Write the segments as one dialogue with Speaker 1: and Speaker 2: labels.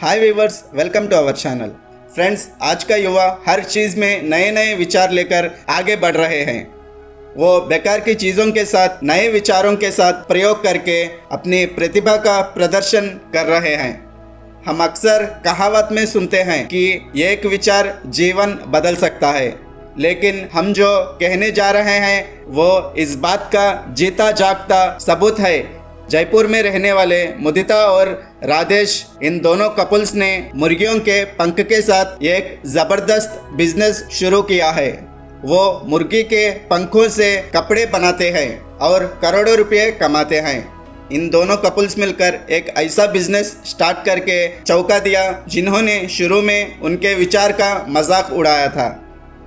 Speaker 1: Hi viewers, welcome to our channel. Friends, आज का युवा हर चीज़ में नए नए विचार लेकर आगे बढ़ रहे हैं। वो बेकार की चीज़ों के साथ नए विचारों के साथ प्रयोग करके अपनी प्रतिभा का प्रदर्शन कर रहे हैं। हम अक्सर कहावत में सुनते हैं कि एक विचार जीवन बदल सकता है, लेकिन हम जो कहने जा रहे हैं वो इस बात का जीता जागता सबूत है। जयपुर में रहने वाले मुदिता और राजेश, इन दोनों कपल्स ने मुर्गियों के पंख के साथ एक ज़बरदस्त बिजनेस शुरू किया है। वो मुर्गी के पंखों से कपड़े बनाते हैं और करोड़ों रुपए कमाते हैं। इन दोनों कपल्स मिलकर एक ऐसा बिजनेस स्टार्ट करके चौंका दिया जिन्होंने शुरू में उनके विचार का मजाक उड़ाया था।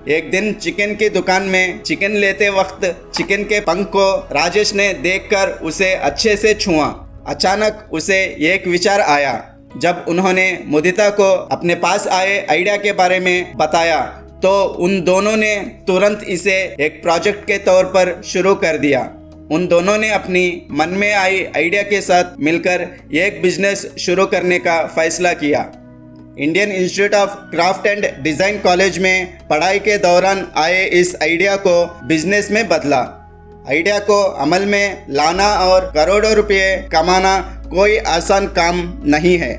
Speaker 1: एक दिन चिकन की दुकान में चिकन लेते वक्त चिकन के पंख को राजेश ने देखकर उसे अच्छे से छुआ। अचानक उसे एक विचार आया। जब उन्होंने मुदिता को अपने पास आए आइडिया के बारे में बताया तो उन दोनों ने तुरंत इसे एक प्रोजेक्ट के तौर पर शुरू कर दिया। उन दोनों ने अपनी मन में आई आइडिया के साथ मिलकर एक बिजनेस शुरू करने का फैसला किया। Indian institute of craft and design college में पढ़ाई के दौरान आए इस आइडिया को बिजनेस में बदला। आइडिया को अमल में लाना और करोड़ों रुपए कमाना कोई आसान काम नहीं है।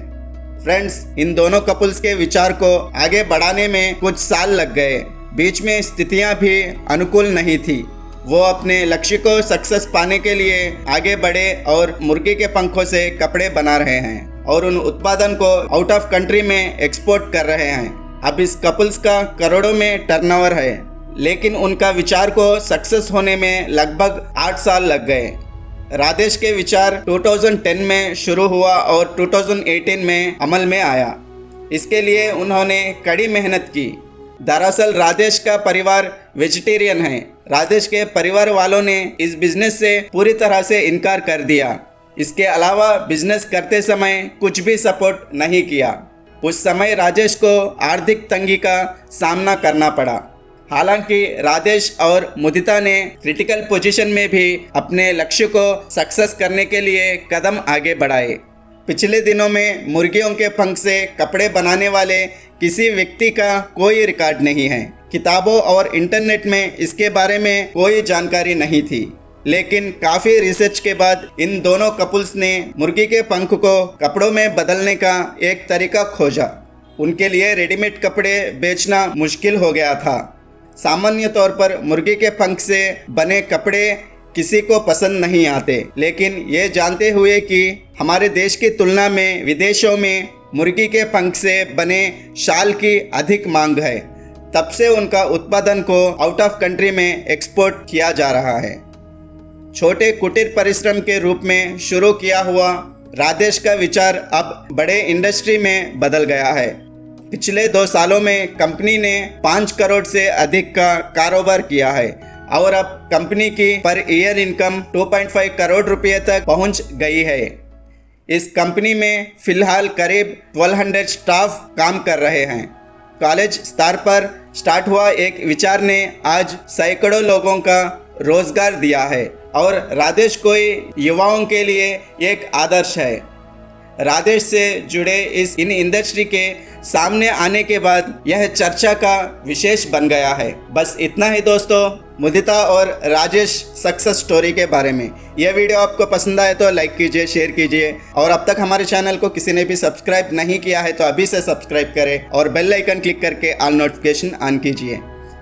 Speaker 1: फ्रेंड्स, इन दोनों कपल्स के विचार को आगे बढ़ाने में कुछ साल लग गए। बीच में स्थितियां भी अनुकूल नहीं थी। वो अपने लक्ष्य को सक्सेस पाने के लिए आगे बढ़े और मुर्गी के पंखों से कपड़े बना रहे हैं और उन उत्पादन को आउट ऑफ कंट्री में एक्सपोर्ट कर रहे हैं। अब इस कपल्स का करोड़ों में टर्नओवर है, लेकिन उनका विचार को सक्सेस होने में लगभग 8 साल लग गए। राजेश के विचार 2010 में शुरू हुआ और 2018 में अमल में आया। इसके लिए उन्होंने कड़ी मेहनत की। दरअसल राजेश का परिवार वेजिटेरियन है। राजेश के परिवार वालों ने इस बिजनेस से पूरी तरह से इनकार कर दिया। इसके अलावा बिजनेस करते समय कुछ भी सपोर्ट नहीं किया। उस समय राजेश को आर्थिक तंगी का सामना करना पड़ा। हालांकि राजेश और मुदिता ने क्रिटिकल पोजीशन में भी अपने लक्ष्य को सक्सेस करने के लिए कदम आगे बढ़ाए। पिछले दिनों में मुर्गियों के पंख से कपड़े बनाने वाले किसी व्यक्ति का कोई रिकॉर्ड नहीं है। किताबों और इंटरनेट में इसके बारे में कोई जानकारी नहीं थी, लेकिन काफ़ी रिसर्च के बाद इन दोनों कपल्स ने मुर्गी के पंख को कपड़ों में बदलने का एक तरीका खोजा। उनके लिए रेडीमेड कपड़े बेचना मुश्किल हो गया था। सामान्य तौर पर मुर्गी के पंख से बने कपड़े किसी को पसंद नहीं आते, लेकिन ये जानते हुए कि हमारे देश की तुलना में विदेशों में मुर्गी के पंख से बने शाल की अधिक मांग है, तब से उनका उत्पादन को आउट ऑफ कंट्री में एक्सपोर्ट किया जा रहा है। छोटे कुटीर परिश्रम के रूप में शुरू किया हुआ राजेश का विचार अब बड़े इंडस्ट्री में बदल गया है। पिछले 2 सालों में कंपनी ने 5 करोड़ से अधिक का कारोबार किया है और अब कंपनी की पर ईयर इनकम 2.5 करोड़ रुपये तक पहुंच गई है। इस कंपनी में फिलहाल करीब 1200 स्टाफ काम कर रहे हैं। कॉलेज स्तर पर स्टार्ट हुआ एक विचार ने आज सैकड़ों लोगों का रोजगार दिया है और राजेश कोई युवाओं के लिए एक आदर्श है। राजेश से जुड़े इन इंडस्ट्री के सामने आने के बाद यह चर्चा का विशेष बन गया है। बस इतना ही दोस्तों, मुदिता और राजेश सक्सेस स्टोरी के बारे में। यह वीडियो आपको पसंद आए तो लाइक कीजिए, शेयर कीजिए और अब तक हमारे चैनल को किसी ने भी सब्सक्राइब नहीं किया है तो अभी से सब्सक्राइब करें और बेल आइकन क्लिक करके ऑल नोटिफिकेशन ऑन कीजिए।